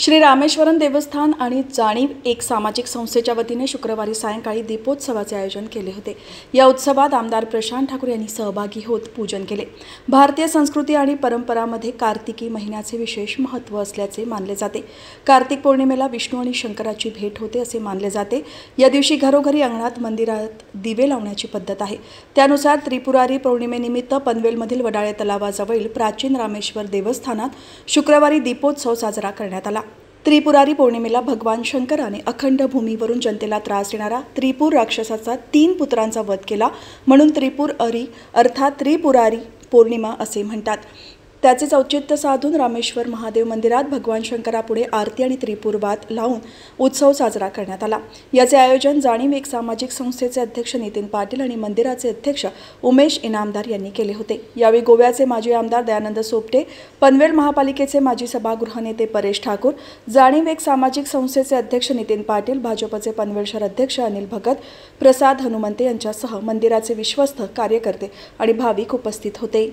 श्री रामेश्वरम देवस्थान आणि जाणीव एक सामाजिक संस्थेच्या वतीने शुक्रवारी सायंकाळी दीपोत्सवाचे आयोजन केले होते। या उत्सवात आमदार प्रशांत ठाकूर यांनी सहभागी होत पूजन केले। भारतीय संस्कृती आणि परंपरांमध्ये कार्तिकी महिन्याचे विशेष महत्त्व असल्याचे मानले जाते। कार्तिक पौर्णिमेला विष्णू आणि शंकराची भेट होते असे मानले जाते। या दिवशी घरोघरी अंगणात मंदिरात दिवे लावण्याची पद्धत आहे। त्यानुसार त्रिपुरारी पौर्णिमेनिमित्त पनवेलमधील वडाळे तलावाजवळील प्राचीन रामेश्वर देवस्थानात शुक्रवारी दीपोत्सव साजरा करण्यात आला। त्रिपुरारी पौर्णिमेला भगवान शंकराने अखंड भूमीवरून जनतेला त्रास देणारा त्रिपुर राक्षसाचा 3 पुत्रांचा वध केला, म्हणून त्रिपुरारी अर्थात त्रिपुरारी पौर्णिमा असे म्हणतात। त्याचेच औचित्य साधून रामेश्वर महादेव मंदिरात भगवान शंकरापुढे आरती आणि त्रिपुरवाद लावून उत्सव साजरा करण्यात आला। याचे आयोजन जाणीव एक सामाजिक संस्थेचे अध्यक्ष नितीन पाटील आणि मंदिराचे अध्यक्ष उमेश इनामदार यांनी केले होते। यावेळी गोव्याचे माजी आमदार दयानंद सोपटे, पनवेल महापालिकेचे माजी सभागृह नेते परेश ठाकूर, जाणीव एक सामाजिक संस्थेचे अध्यक्ष नितीन पाटील, भाजपचे पनवेल शहर अध्यक्ष अनिल भगत, प्रसाद हनुमंते यांच्यासह मंदिराचे विश्वस्त कार्यकर्ते आणि भाविक उपस्थित होते।